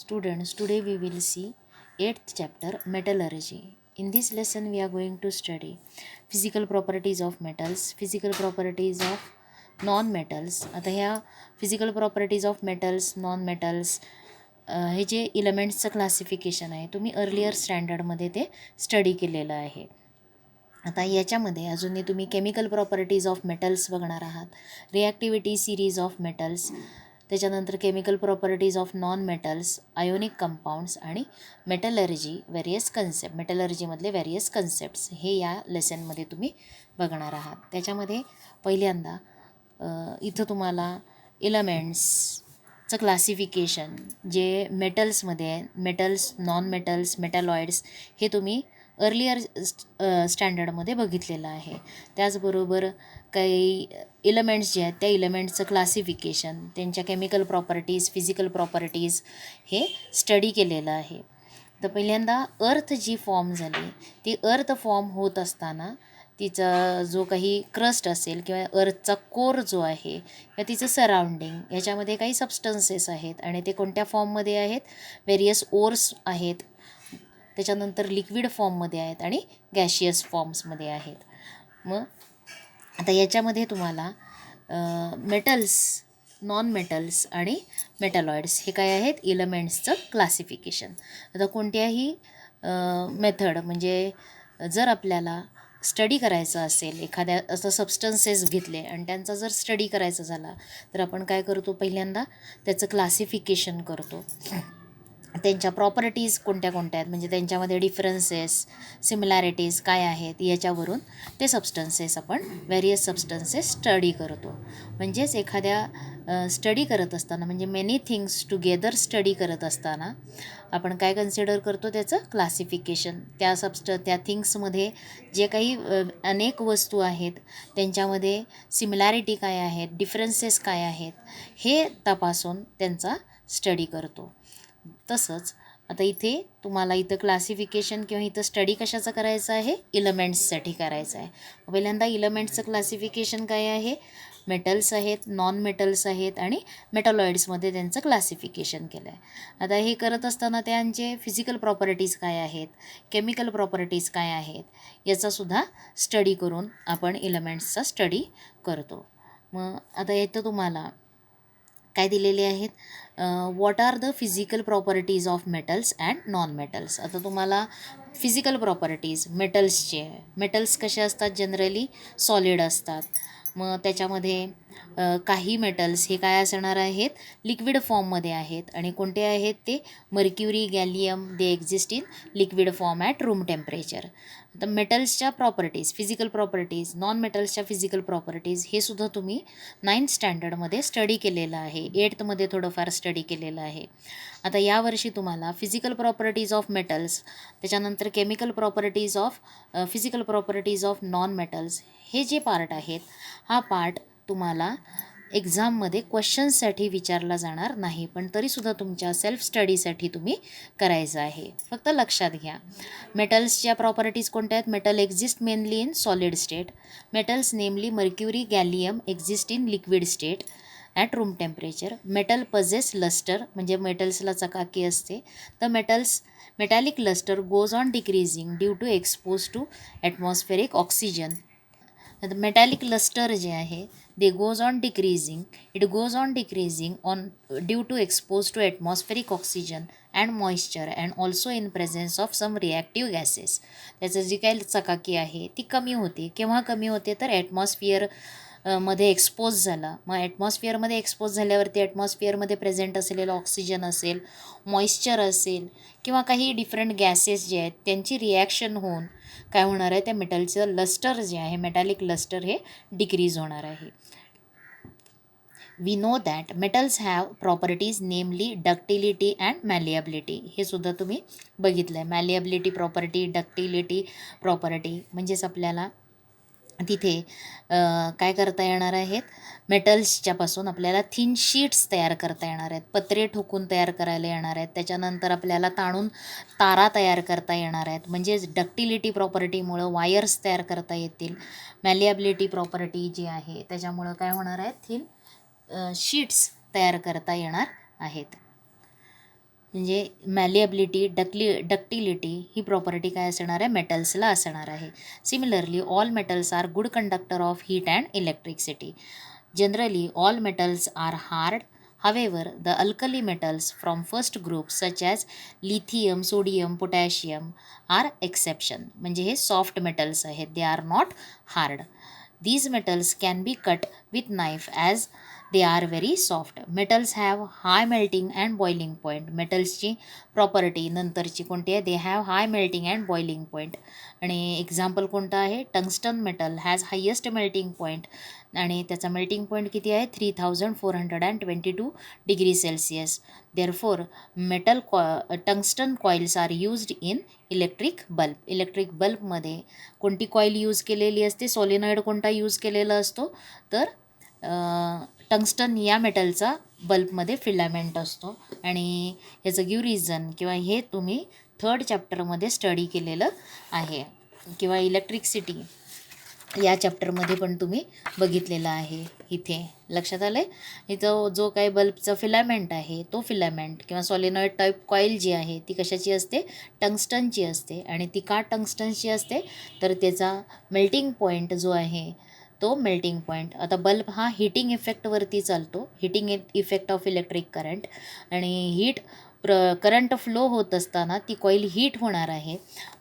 Students, today we will see 8th chapter Metallurgy. In this lesson we are going to study physical properties of metals, physical properties of non-metals. आता ह्या physical properties of metals, non-metals हे जे इलेमेंट्सचं classification आहे तुम्ही earlier स्टँडर्डमध्ये ते study केलेलं आहे. आता याच्यामध्ये अजूनही तुम्ही केमिकल प्रॉपर्टीज ऑफ मेटल्स बघणार आहात, रिॲक्टिव्हिटी सिरीज ऑफ मेटल्स, त्याच्यानंतर chemical properties of non metals, ionic compounds आणि मेटलर्जी व्हेरियस कन्सेप्ट, मेटलर्जीमधले व्हेरियस कन्सेप्ट्स हे या लेसनमध्ये तुम्ही बघणार आहात. त्याच्यामध्ये पहिल्यांदा इथं तुम्हाला इलेमेंट्सचं क्लासिफिकेशन जे मेटल्समध्ये आहे, मेटल्स, नॉन मेटल्स, मेटॅलॉइड्स हे तुम्ही अर्लियर स्टँडर्डमध्ये बघितलेलं आहे. त्याचबरोबर काही इलेमेंट्स जे आहेत त्या इलेमेंट्सचं क्लासिफिकेशन, त्यांच्या केमिकल प्रॉपर्टीज, फिजिकल प्रॉपर्टीज हे स्टडी केलेलं आहे. तर पहिल्यांदा अर्थ जी फॉर्म झाली ती अर्थ फॉर्म होत असताना तिचा जो काही क्रस्ट असेल किंवा अर्थचा कोर जो आहे किंवा तिचं सराउंडिंग याच्यामध्ये काही सबस्टन्सेस आहेत आणि ते कोणत्या फॉर्ममध्ये आहेत, व्हेरियस ओर्स आहेत, त्याच्यानंतर लिक्विड फॉर्ममध्ये आहेत आणि गॅशियस फॉर्म्समध्ये आहेत. मग आता याच्यामध्ये तुम्हाला मेटल्स, नॉन मेटल्स आणि मेटॅलॉइड्स हे काय आहेत, इलेमेंट्सचं क्लासिफिकेशन. आता कोणत्याही मेथड म्हणजे जर आपल्याला स्टडी करायचं असेल, एखाद्या असं सबस्टन्सेस घेतले आणि त्यांचा जर स्टडी करायचा झाला तर आपण काय करतो, पहिल्यांदा त्याचं क्लासिफिकेशन करतो, त्यांच्या प्रॉपर्टीज कोणत्या कोणत्या आहेत म्हणजे त्यांच्यामध्ये डिफरन्सेस, सिमिलॅरिटीज काय आहेत याच्यावरून ते सबस्टन्सेस आपण व्हेरियस सबस्टन्सेस स्टडी करतो. म्हणजेच एखाद्या स्टडी करत असताना म्हणजे मेनी थिंग्स टुगेदर स्टडी करत असताना आपण काय कन्सिडर करतो, त्याचं क्लासिफिकेशन. त्या थिंग्समध्ये जे काही अनेक वस्तू आहेत त्यांच्यामध्ये सिमिलॅरिटी काय आहेत, डिफरन्सेस काय आहेत हे तपासून त्यांचा स्टडी करतो. तसंच आता इथे तुम्हाला इथं क्लासिफिकेशन किंवा इथं स्टडी कशाचं करायचं आहे, इलेमेंट्ससाठी करायचं आहे. पहिल्यांदा इलेमेंट्सचं क्लासिफिकेशन काय आहे, मेटल्स आहेत, नॉन मेटल्स आहेत आणि मेटॅलॉइड्समध्ये त्यांचं क्लासिफिकेशन केलं आहे. आता हे करत असताना त्यांचे फिजिकल प्रॉपर्टीज काय आहेत, केमिकल प्रॉपर्टीज काय आहेत याचासुद्धा स्टडी करून आपण इलेमेंट्सचा स्टडी करतो. मग आता इथं तुम्हाला काय दिलेले आहेत, what are the physical properties of metals and non metals. आता तुम्हाला फिजिकल प्रॉपर्टीज मेटल्सचे, मेटल्स कसे असतात, जनरली सॉलिड असतात. मग त्याच्यामध्ये काही मेटल्स हे काय असणार आहेत, लिक्विड फॉर्ममध्ये आहेत आणि कोणते आहेत ते mercury, gallium, they exist in liquid form at room temperature. आता मेटल्सच्या प्रॉपर्टीज, फिजिकल प्रॉपर्टीज, नॉन मेटल्सच्या फिजिकल प्रॉपर्टीज हे सुद्धा तुम्ही 9th स्टँडर्डमध्ये स्टडी केलेलं आहे, 8thमध्ये थोडंफार स्टडी केलेलं आहे. आता यावर्षी तुम्हाला फिजिकल प्रॉपर्टीज ऑफ मेटल्स, त्याच्यानंतर chemical properties of, physical properties of non metals हे जे पार्ट आहेत, हा पार्ट तुम्हाला एक्झाममध्ये क्वेश्चन्ससाठी विचारला जाणार नाही, पण तरीसुद्धा तुमच्या सेल्फ स्टडीसाठी तुम्ही करायचं आहे. फक्त लक्षात घ्या, मेटल्सच्या प्रॉपर्टीज कोणत्या आहेत, metal exist mainly in solid state, metals namely mercury, gallium exist in liquid state at room temperature, metal possess lustre म्हणजे मेटल्सला चकाकी असते, तर metallic lustre goes on decreasing due to expose to atmospheric oxygen. Metallic lustre जे आहे they goes on decreasing, it goes on decreasing on due to expose to atmospheric oxygen and moisture and also in presence of some reactive gases. त्याचं जी काही चकाकी आहे ती कमी होते. केव्हा कमी होते, तर ॲटमॉस्फिअर मध्ये एक्सपोज झाला. मग ॲटमॉस्फिअरमध्ये एक्सपोज झाल्यावरती ॲटमॉस्फिअरमध्ये प्रेझेंट असलेलं ऑक्सिजन असेल, मॉइश्चर असेल किंवा काही डिफरंट गॅसेस जे आहेत त्यांची रिॲक्शन होऊन काय होणार आहे, त्या मेटलचं लस्टर जे आहे, मेटॅलिक लस्टर हे डिक्रीज होणार आहे. We know that metals have properties namely ductility and malleability. हे सुद्धा तुम्ही बघितलं आहे. मॅलिएबिलिटी प्रॉपर्टी, डक्टिलिटी प्रॉपर्टी म्हणजेच आपल्याला तिथे काय करता येणार आहेत, मेटल्सच्यापासून आपल्याला थिन शीट्स तयार करता येणार आहेत, पत्रे ठोकून तयार करायला येणार आहेत, त्याच्यानंतर आपल्याला ताणून तारा तयार करता येणार आहेत. म्हणजेच डक्टिलिटी प्रॉपर्टीमुळं वायर्स तयार करता येतील. मॅलिएबिलिटी प्रॉपर्टी जी आहे त्याच्यामुळं काय होणार आहे, थिन शीट्स तयार करता येणार आहेत. म्हणजे मॅलिएबिलिटी, डक्टिलिटी ही प्रॉपर्टी काय असणार आहे, मेटल्सला असणार आहे. Similarly all metals are good conductor of heat and electricity. Generally all metals are hard. However, the alkali metals from first group such as lithium, sodium, potassium are exception. म्हणजे हे soft metals आहेत, they are not hard. These metals can be cut with knife as they are very soft. Metals have high melting and boiling point. मेटल्सची property नंतरची कोणती आहे, they have high melting and boiling point. आणि example कोणतं आहे, tungsten metal has highest melting point आणि त्याचा melting point किती आहे, 3422 degree celsius. Therefore metal tungsten coils are used in electric bulb. Electric बल्बमध्ये कोणती कॉईल यूज केलेली असते, सॉलिनॉइड कोणता यूज केलेला असतो, तर टंगस्टन या मेटलचा बल्बमध्ये फिलामेंट असतो. आणि याचं गिव रिझन किंवा हे तुम्ही 3rd चॅप्टरमध्ये स्टडी केलेलं आहे किंवा इलेक्ट्रिसिटी या चॅप्टरमध्ये पण तुम्ही बघितलेलं आहे. इथे लक्षात आलं आहे, इथं जो काही बल्बचा फिलामेंट आहे तो फिलामेंट किंवा सॉलिनॉइड टाईप कॉईल जी आहे ती कशाची असते, टंगस्टनची असते. आणि ती का टंगस्टनची असते, तर त्याचा मेल्टिंग पॉईंट जो आहे तो मेल्टिंग पॉईंट. आता बल्ब हा हीटिंग इफेक्टवरती चालतो, heating effect of electric current. आणि करंट फ्लो होत असताना ती कॉईल हीट होणार आहे.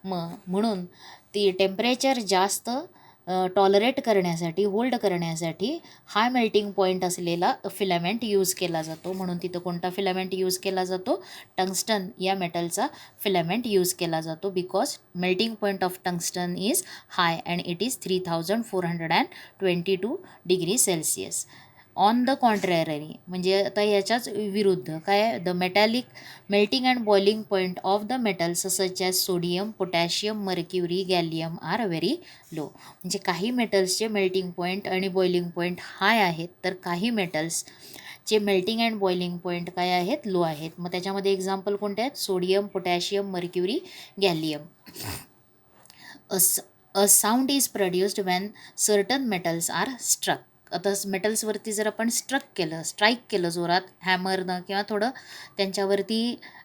म्हणून ती टेम्परेचर जास्त टॉलरेट करण्यासाठी, होल्ड करण्यासाठी हाय मेल्टिंग पॉईंट असलेला फिलामेंट यूज केला जातो. म्हणून तिथं कोणता फिलामेंट यूज केला जातो, टंगस्टन या मेटलचा फिलामेंट यूज केला जातो. Because melting point of tungsten is high and it is 3422 degree celsius. On the contrary, म्हणजे आता याच्याच विरुद्ध काय, the metallic melting and boiling point of the metals such as sodium, potassium, mercury, gallium are very low. म्हणजे काही मेटल्सचे melting point आणि boiling point high आहेत, तर काही मेटल्सचे मेल्टिंग अँड बॉइलिंग पॉईंट काय आहेत, लो आहेत. मग त्याच्यामध्ये एक्झाम्पल कोणते आहेत, sodium, potassium, mercury, gallium. A sound is produced when certain metals are struck. आता मेटल्सवरती जर आपण स्ट्राईक केलं जोरात हॅमरनं किंवा थोडं त्यांच्यावरती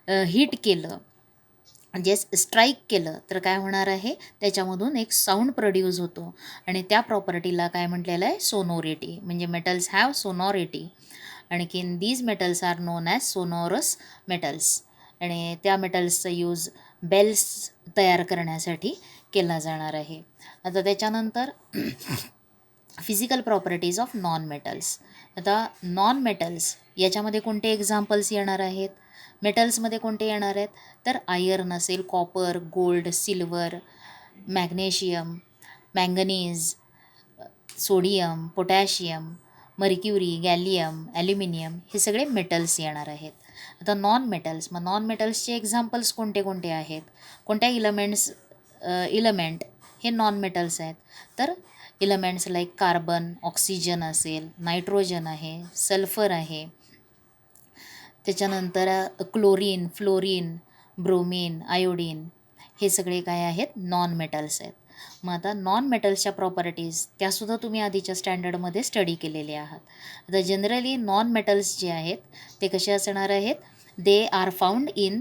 हीट केलं, म्हणजे स्ट्राईक केलं, तर काय होणार आहे, त्याच्यामधून एक साऊंड प्रोड्यूस होतो. आणि त्या प्रॉपर्टीला काय म्हटलेलं आहे, सोनोरिटी. म्हणजे मेटल्स हॅव सोनॉरिटी. आणखीन these metals are known as sonorous metals. आणि त्या मेटल्सचा यूज बेल्स तयार करण्यासाठी केला जाणार आहे. आता त्याच्यानंतर physical properties of non metals. आता नॉन मेटल्स याच्यामध्ये कोणते एक्झाम्पल्स येणार आहेत, मेटल्समध्ये कोणते येणार आहेत, तर आयर्न असेल, copper, gold, silver, magnesium, manganese, sodium, potassium, mercury, gallium, aluminium हे सगळे मेटल्स येणार आहेत. आता नॉन मेटल्स, मग नॉन मेटल्सचे एक्झाम्पल्स कोणते कोणते आहेत, कोणत्या इलेमेंट हे नॉन मेटल्स आहेत, तर इलेमेंट्स लाईक कार्बन, ऑक्सिजन असेल, नायट्रोजन आहे, सल्फर आहे, त्याच्यानंतर क्लोरीन, फ्लोरीन, ब्रोमीन, आयोडीन हे सगळे काय आहेत, नॉन मेटल्स आहेत. मग आता नॉन मेटल्सच्या प्रॉपर्टीज त्यासुद्धा तुम्ही आधीच्या स्टँडर्डमध्ये स्टडी केलेले आहात. आता जनरली नॉन मेटल्स जे आहेत ते कसे असणार आहेत, they are found in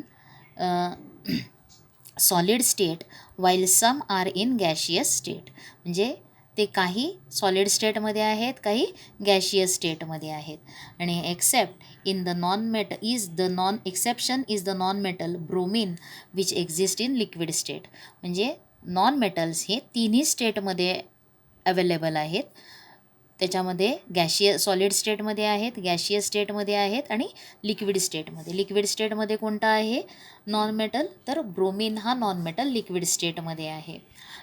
solid state while some are in gaseous state. म्हणजे ते काही सॉलिड स्टेटमध्ये आहेत, काही गॅशियस स्टेटमध्ये आहेत. आणि accept in the exception is the non metal bromine which exist in liquid state. म्हणजे नॉन मेटल्स हे तिन्ही स्टेटमध्ये अवेलेबल आहेत. त्याच्यामध्ये सॉलिड स्टेटमध्ये आहेत, गॅशियस स्टेटमध्ये आहेत आणि लिक्विड स्टेटमध्ये. लिक्विड स्टेटमध्ये कोणता आहे नॉन मेटल, तर ब्रोमीन हा नॉन मेटल लिक्विड स्टेटमध्ये आहे.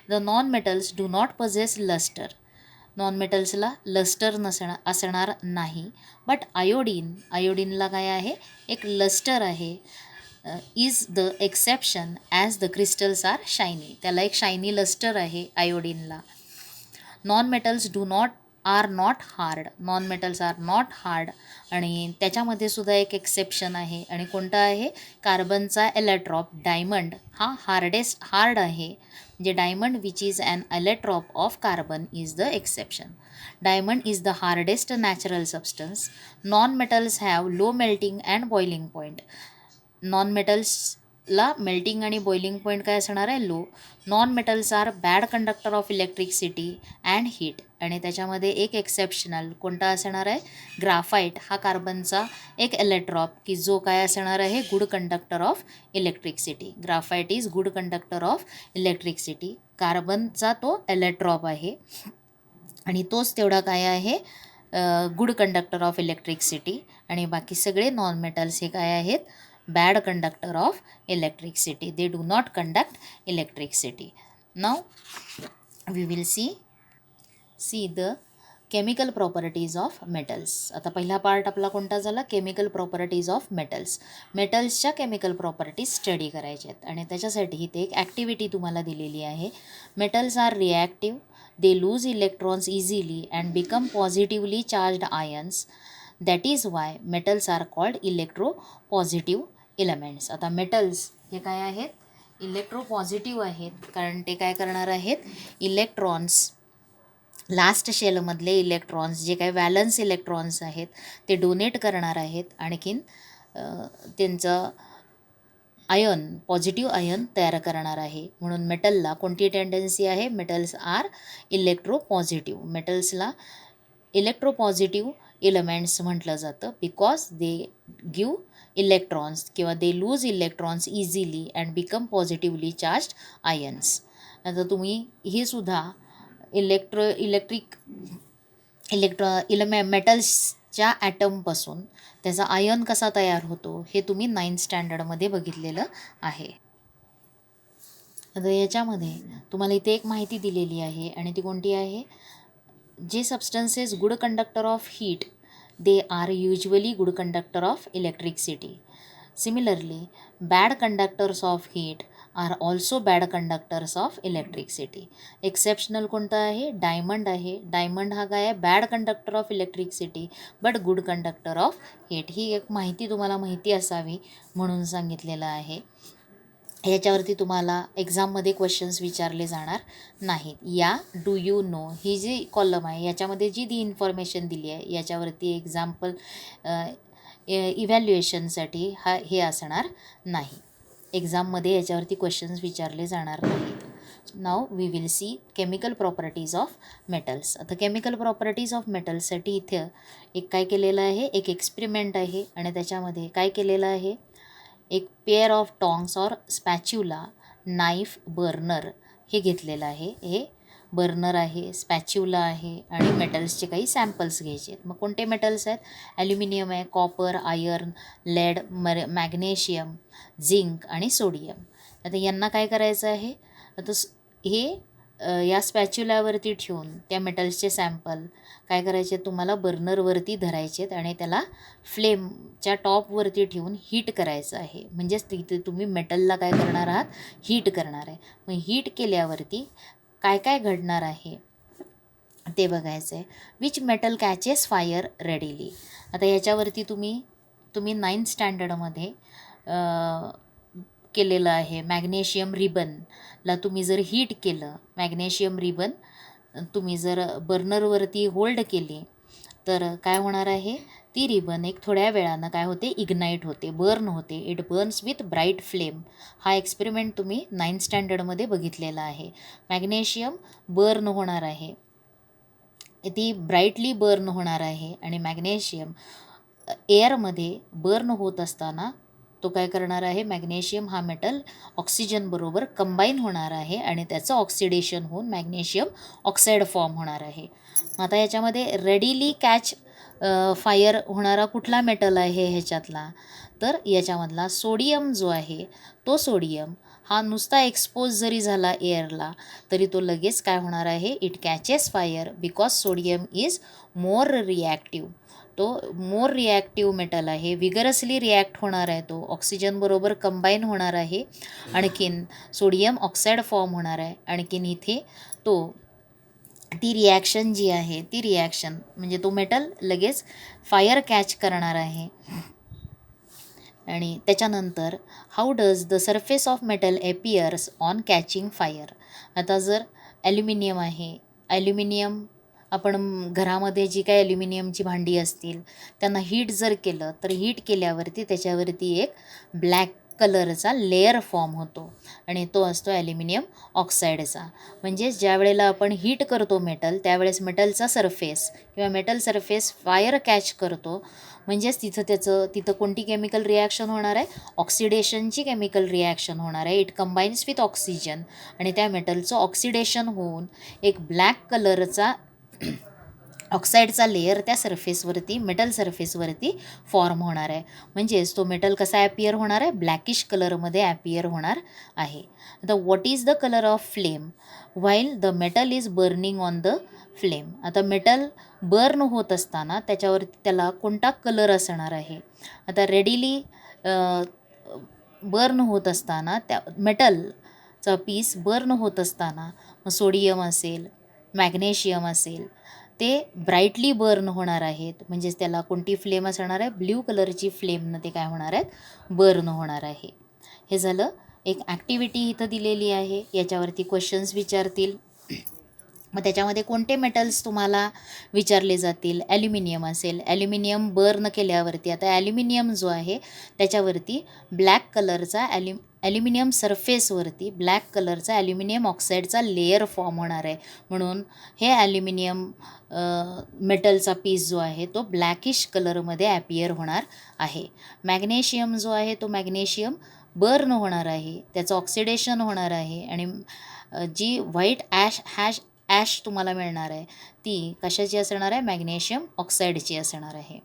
The non metals do not possess lustre. Non मेटल्सला लस्टर असणार नाही. बट आयोडीनला काय आहे, एक लस्टर आहे. Is the exception as the crystals are shiny. त्याला एक शायनी लस्टर आहे आयोडीनला. Non metals are not hard. Non metals are not hard. आणि त्याच्यामध्ये सुद्धा एक एक्सेप्शन आहे. आणि कोणता आहे, कार्बनचा इलेक्ट्रॉप डायमंड हा हार्ड आहे. म्हणजे diamond which is an allotrope of carbon is the exception. Diamond is the hardest natural substance. Non metals have low melting and boiling point. Non मेटल्सला मेल्टिंग आणि बॉइलिंग पॉईंट काय असणार आहे, low. Non metals are bad conductor of electricity and heat. आणि त्याच्यामध्ये एक exceptional कोणता असणार आहे, ग्राफाईट हा कार्बनचा एक इलेक्ट्रॉप की जो काय असणार आहे, good conductor of electricity. Graphite is good conductor of electricity. कार्बनचा तो इलेक्ट्रॉप आहे आणि तोच तेवढा काय आहे, गुड कंडक्टर ऑफ इलेक्ट्रिसिटी. आणि बाकी सगळे नॉन मेटल्स हे काय आहेत, bad conductor of electricity. They do not conduct electricity. Now we will see the chemical properties of metals. आता पहिला पार्ट आपला कोणता झाला, केमिकल प्रॉपर्टीज ऑफ मेटल्स. मेटल्सच्या केमिकल प्रॉपर्टीज स्टडी करायच्या आहेत आणि त्याच्यासाठी इथे एक ॲक्टिव्हिटी तुम्हाला दिलेली आहे. Metals are reactive, they lose electrons easily and become positively charged ions. That is why metals are called electropositive elements. आता मेटल्स हे काय आहेत, इलेक्ट्रोपॉझिटिव्ह आहेत, कारण ते काय करणार आहेत, इलेक्ट्रॉन्स, लास्ट शेलमधले इलेक्ट्रॉन्स जे काही व्हॅलन्स इलेक्ट्रॉन्स आहेत ते डोनेट करणार आहेत. आणखीन त्यांचं आयन, पॉझिटिव्ह आयन तयार करणार आहे. म्हणून मेटलला कोणती टेंडन्सी आहे, metals R electropositive. मेटल्सला electropositive elements म्हटलं जातं बिकॉज दे गिव इलेक्ट्रॉन्स किंवा they lose electrons easily and become positively charged ions. आता तुम्ही हे सुद्धा मेटल्सच्या ॲटमपासून त्याचा आयन कसा तयार होतो हे तुम्ही 9th स्टँडर्डमध्ये बघितलेलं आहे. आता याच्यामध्ये तुम्हाला इथे एक माहिती दिलेली आहे आणि ती कोणती आहे, जे substances good conductor of heat they are usually good conductor of electricity. Similarly bad conductors of heat are also bad conductors of electricity. Exceptional कोणतं आहे, डायमंड आहे. डायमंड हा काय आहे, bad conductor of electricity but good conductor of heat. ही एक माहिती तुम्हाला माहिती असावी म्हणून सांगितलेलं आहे. याच्यावरती तुम्हाला एक्झाममध्ये क्वेश्चन्स विचारले जाणार नाहीत. या डू यू नो ही जी कॉलम आहे याच्यामध्ये जी दी इन्फॉर्मेशन दिली आहे याच्यावरती एक्झाम्पल इव्हॅल्युएशनसाठी हे असणार नाही. एक्झाममध्ये याच्यावरती क्वेश्चन्स विचारले जाणार नाहीत. Now we will see chemical properties of metals. आता केमिकल प्रॉपर्टीज ऑफ मेटल्ससाठी इथं एक काय केलेलं आहे, एक एक्सपेरिमेंट आहे आणि त्याच्यामध्ये काय केलेलं आहे, एक पेअर ऑफ टॉंग्स और स्पॅच्युला, नाईफ, बर्नर हे घेतलेलं आहे. हे बर्नर आहे, स्पॅच्युला आहे आणि मेटल्सचे काही सॅम्पल्स घ्यायचे आहेत. मग कोणते मेटल्स आहेत, ॲल्युमिनियम आहे, copper, iron, lead, magnesium, zinc आणि सोडियम. आता यांना काय करायचं आहे, आता हे या स्पॅच्युलावरती ठेवून त्या मेटल्सचे सॅम्पल काय करायचे, तुम्हाला बर्नरवरती धरायचे आहेत आणि त्याला फ्लेमच्या टॉपवरती ठेवून हीट करायचं आहे. म्हणजेच तिथे तुम्ही मेटलला काय करणार आहात, हीट करणार आहे. मग हीट केल्यावरती काय काय घडणार आहे ते बघायचं आहे. Which metal catches fire readily. आता याच्यावरती तुम्ही 9th स्टँडर्डमध्ये केलेलं आहे. मॅग्नेशियम रिबनला तुम्ही जर हीट केलं, मॅग्नेशियम रिबन तुम्ही जर बर्नरवरती होल्ड केली तर काय होणार आहे, ती रिबन एक थोड्या वेळानं काय होते, इग्नाईट होते, बर्न होते. It Burns with bright flame. हा एक्सपेरिमेंट तुम्ही 9th स्टँडर्डमध्ये बघितलेला आहे. मॅग्नेशियम बर्न होणार आहे, ती ब्राईटली बर्न होणार आहे आणि मॅग्नेशियम एअरमध्ये बर्न होत असताना तो काय करणार आहे, मॅग्नेशियम हा मेटल ऑक्सिजनबरोबर कंबाईन होणार आहे आणि त्याचं ऑक्सिडेशन होऊन मॅग्नेशियम ऑक्साईड फॉर्म होणार आहे. आता याच्यामध्ये रेडिली कॅच फायर होणारा कुठला मेटल आहे ह्याच्यातला, तर याच्यामधला सोडियम जो आहे तो सोडियम हा नुसता एक्सपोज जरी झाला एअरला तरी तो लगेच काय होणार आहे, it catches fire because sodium is more reactive. तो मोर रिॲक्टिव्ह मेटल आहे, विगरसली रिॲक्ट होणार आहे, तो ऑक्सिजनबरोबर कंबाईन होणार आहे, आणखीन सोडियम ऑक्साईड फॉर्म होणार आहे. आणखीन इथे ती रिॲक्शन जी आहे ती रिॲक्शन म्हणजे तो मेटल लगेच फायर कॅच करणार आहे. आणि त्याच्यानंतर how does the surface of metal appears on catching fire. आता जर ॲल्युमिनियम आहे, ॲल्युमिनियम आपण घरामध्ये जी काही ॲल्युमिनियमची भांडी असतील त्यांना हीट जर केलं तर हीट केल्यावरती त्याच्यावरती एक ब्लॅक कलरचा लेयर फॉर्म होतो आणि तो असतो ॲल्युमिनियम ऑक्साईडचा. म्हणजेच ज्या वेळेला आपण हीट करतो मेटल त्यावेळेस मेटलचा सरफेस किंवा मेटल सरफेस फायर कॅच करतो. म्हणजेच तिथं कोणती केमिकल रिॲक्शन होणार आहे, ऑक्सिडेशनची केमिकल रिॲक्शन होणार आहे. इट कंबाईन्स विथ ऑक्सिजन आणि त्या मेटलचं ऑक्सिडेशन होऊन एक ब्लॅक कलरचा ऑक्साईडचा लेयर त्या सरफेसवरती मेटल सरफेसवरती फॉर्म होणार आहे. म्हणजेच तो मेटल कसा ॲपियर होणार आहे, ब्लॅकिश कलरमध्ये ॲपियर होणार आहे. आता what is the colour of flame while the metal is burning on the flame. आता मेटल बर्न होत असताना त्याच्यावरती त्याला कोणता कलर असणार आहे. आता रेडिली बर्न होत असताना त्या मेटलचा पीस बर्न होत असताना मग सोडियम असेल, मॅग्नेशियम असेल, ते ब्राईटली बर्न होणार आहेत. म्हणजेच त्याला कोणती फ्लेम असणार आहे, ब्ल्यू कलरची फ्लेमनं ते काय होणार आहेत, बर्न होणार आहे. हे झालं एक ॲक्टिव्हिटी इथं दिलेली आहे. याच्यावरती क्वेश्चन्स विचारतील. मग त्याच्यामध्ये कोणते मेटल्स तुम्हाला विचारले जातील. ॲल्युमिनियम असेल, ॲल्युमिनियम बर्न केल्यावरती आता ॲल्युमिनियम जो आहे त्याच्यावरती ब्लॅक कलरचा ॲल्युमिनियम सरफेसवरती ब्लॅक कलरचा ॲल्युमिनियम ऑक्साईडचा लेयर फॉर्म होणार आहे. म्हणून हे ॲल्युमिनियम मेटलचा पीस जो आहे तो ब्लॅकिश कलरमध्ये ॲपियर होणार आहे. मॅग्नेशियम जो आहे तो मॅग्नेशियम बर्न होणार आहे, त्याचं ऑक्सिडेशन होणार आहे आणि जी व्हाईट ॲश तुम्हाला मिळणार आहे ती कशाची असणार आहे, मॅग्नेशियम ऑक्साईडची असणार आहे.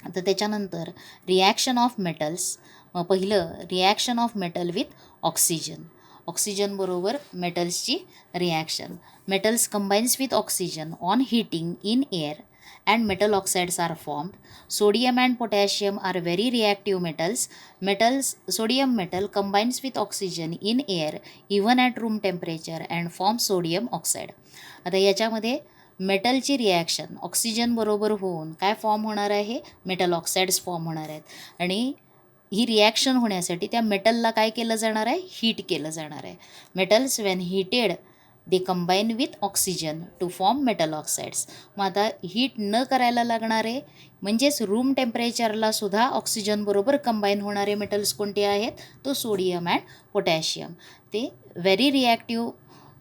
आता त्याच्यानंतर रिॲक्शन ऑफ मेटल्स. मग पहिलं reaction of metal with oxygen. Oxygen बरोबर मेटल्सची reaction. Metals combines with oxygen on heating in air and metal oxides are formed. Sodium and potassium are very reactive metals. Sodium metal combines with oxygen in air even at room temperature and forms sodium oxide. आता याच्यामध्ये मेटलची reaction oxygen बरोबर होऊन काय form होणार आहे, metal oxides form होणार आहेत. आणि ही रिॲक्शन होण्यासाठी त्या मेटलला काय केलं जाणार आहे, हीट केलं जाणार आहे. Metals Wien heated they combine with oxygen two form metal oxides. मग आता हीट न करायला लागणारे म्हणजेच रूम टेम्परेचरला सुद्धा ऑक्सिजनबरोबर कंबाईन होणारे मेटल्स कोणते आहेत, तो सोडियम अँड पोटॅशियम. ते व्हेरी रिॲक्टिव्ह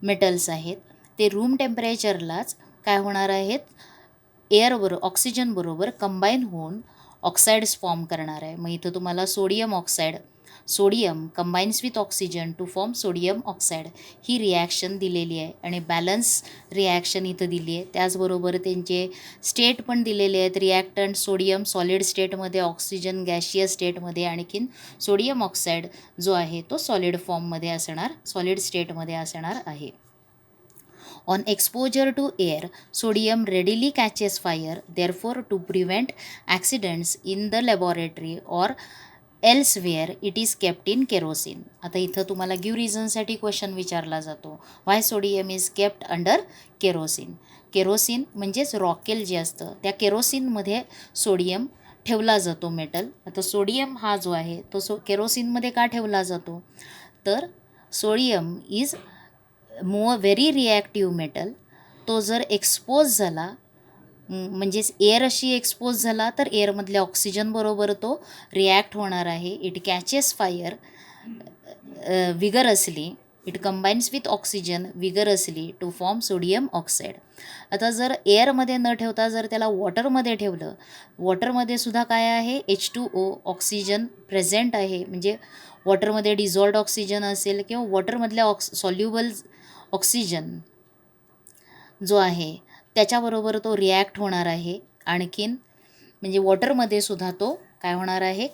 मेटल्स आहेत. ते रूम टेम्परेचरलाच काय होणार आहेत, ऑक्सिजनबरोबर कंबाईन होऊन ऑक्साईड्स फॉर्म करणार आहे. मग इथं तुम्हाला sodium combines with oxygen two form sodium oxide he reaction दिलेली आहे आणि बॅलन्स रिॲक्शन इथं दिली आहे. त्याचबरोबर त्यांचे स्टेट पण दिलेले आहेत. रिॲक्टंट सोडियम सॉलिड स्टेटमध्ये, ऑक्सिजन गॅशियस स्टेटमध्ये, आणखीन सोडियम ऑक्साईड जो आहे तो सॉलिड सॉलिड स्टेटमध्ये असणार आहे. On exposure to air, sodium readily catches fire. Therefore, to prevent accidents in the laboratory or elsewhere, it is kept in kerosene. आता इथं तुम्हाला गिव रिझनसाठी क्वेश्चन विचारला जातो. Why sodium is kept under kerosene. Kerosene म्हणजेच रॉकेल जे असतं त्या केरोसिनमध्ये सोडियम ठेवला जातो मेटल. आता सोडियम हा जो आहे तो केरोसिनमध्ये का ठेवला जातो, तर sodium is very reactive metal. तो जर एक्सपोज झाला म्हणजेच एअर अशी एक्सपोज झाला तर एअरमधल्या ऑक्सिजनबरोबर तो रिॲक्ट होणार आहे. It catches fire vigorously. It combines with oxygen vigorously to form sodium oxide. आता जर एअरमध्ये न ठेवता जर त्याला वॉटरमध्ये ठेवलं, वॉटरमध्ये सुद्धा काय आहे, H2O ऑक्सिजन प्रेझेंट आहे. म्हणजे वॉटरमध्ये डिझॉल्ड ऑक्सिजन असेल किंवा वॉटरमधल्या सॉल्युबल ऑक्सिजन जो आहे त्याच्याबरोबर तो रिॲक्ट होणार आहे. आणखीन म्हणजे वॉटरमध्ये सुद्धा तो काय होणार आहे,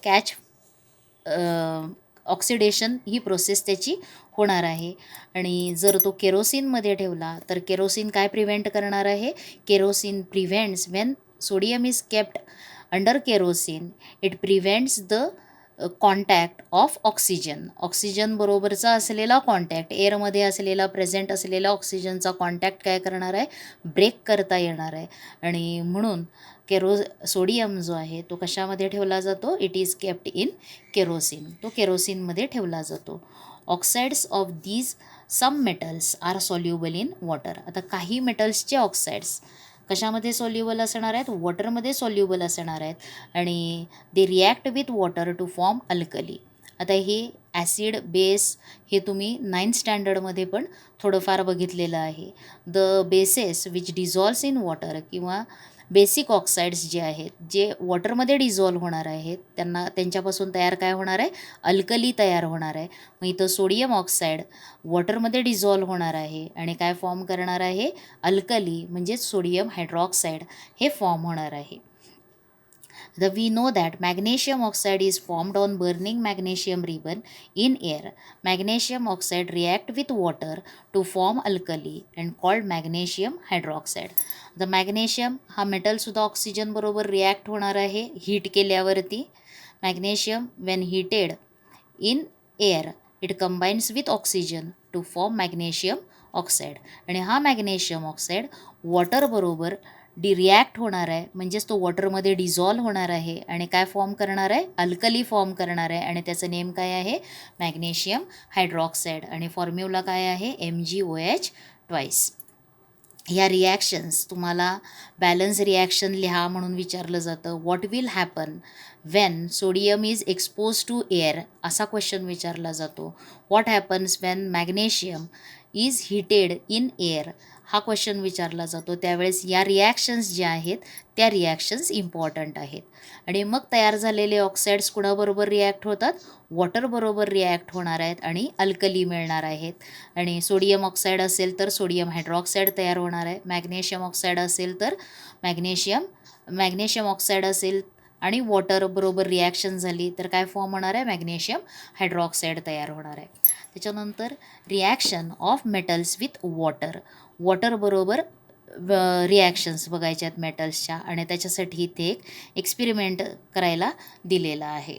ऑक्सिडेशन ही प्रोसेस त्याची होणार आहे. आणि जर तो केरोसिनमध्ये ठेवला तर केरोसिन काय प्रिव्हेंट करणार आहे, kerosene prevents when sodium is kept under kerosene it prevents the contact of oxygen बरोबरचा असलेला कॉन्टॅक्ट, एअरमध्ये असलेला प्रेझेंट असलेला ऑक्सिजनचा कॉन्टॅक्ट काय करणार आहे, ब्रेक करता येणार आहे. आणि म्हणून सोडियम जो आहे तो कशामध्ये ठेवला जातो, it is kept in kerosene. तो केरोसिनमध्ये ठेवला जातो. Oxides of these some metals are soluble in water. आता काही मेटल्सचे ऑक्साईड्स कशामध्ये सॉल्युबल असणार आहेत, वॉटरमध्ये सॉल्युबल असणार आहेत आणि they react with water to form alkali. आता हे ॲसिड बेस हे तुम्ही 9th स्टँडर्डमध्ये पण थोडंफार बघितलेलं आहे. The bases which dissolves in water किंवा बेसिक ऑक्साईड्स जे आहेत जे वॉटरमध्ये डिझॉल्व्ह होणार आहेत त्यांच्यापासून तयार काय होणार आहे, अल्कली तयार होणार आहे. मग इथं सोडियम ऑक्साईड वॉटरमध्ये डिझॉल्व्ह होणार आहे आणि काय फॉर्म करणार आहे, अल्कली म्हणजेच सोडियम हायड्रॉक्साईड हे फॉर्म होणार आहे. We know that magnesium oxide is formed on burning magnesium ribbon in air. Magnesium oxide react with water to form alkali and called magnesium hydroxide. The magnesium हा metal सुद्धा oxygen बरोबर react होणार आहे heat केल्यावरती. Magnesium when heated in air it combines with oxygen to form magnesium oxide आणि हा magnesium oxide water बरोबर react होणार आहे म्हणजेच तो वॉटरमध्ये डिझॉल्व्ह होणार आहे आणि काय फॉर्म करणार आहे, अल्कली फॉर्म करणार आहे आणि त्याचं नेम काय आहे, मॅग्नेशियम हायड्रॉक्साईड आणि फॉर्म्युला काय आहे, MgOH ट्वाईस. ह्या रिॲक्शन्स तुम्हाला बॅलन्स रिॲक्शन लिहा म्हणून विचारलं जातं. What will happen when sodium is expose to air असा क्वेश्चन विचारला जातो. What happens when magnesium is heated in air हा क्वेश्चन विचारला जातो. त्यावेळेस या रिॲक्शन्स ज्या आहेत त्या रिॲक्शन्स इम्पॉर्टंट आहेत. आणि मग तयार झालेले ऑक्साईड्स कुणाबरोबर रिॲक्ट होतात, वॉटरबरोबर रिॲक्ट होणार आहेत आणि अल्कली मिळणार आहेत. आणि सोडियम ऑक्साईड असेल तर सोडियम हायड्रॉक्साईड तयार होणार आहे. मॅग्नेशियम ऑक्साईड असेल तर मॅग्नेशियम ऑक्साईड असेल आणि वॉटरबरोबर रिॲक्शन झाली तर काय फॉर्म होणार आहे, मॅग्नेशियम हायड्रॉक्साईड तयार होणार आहे. त्याच्यानंतर रिॲक्शन ऑफ मेटल्स विथ वॉटरबरोबर रिॲक्शन्स बघायच्या आहेत मेटल्सच्या आणि त्याच्यासाठी इथे एक एक्सपेरिमेंट करायला दिलेला आहे.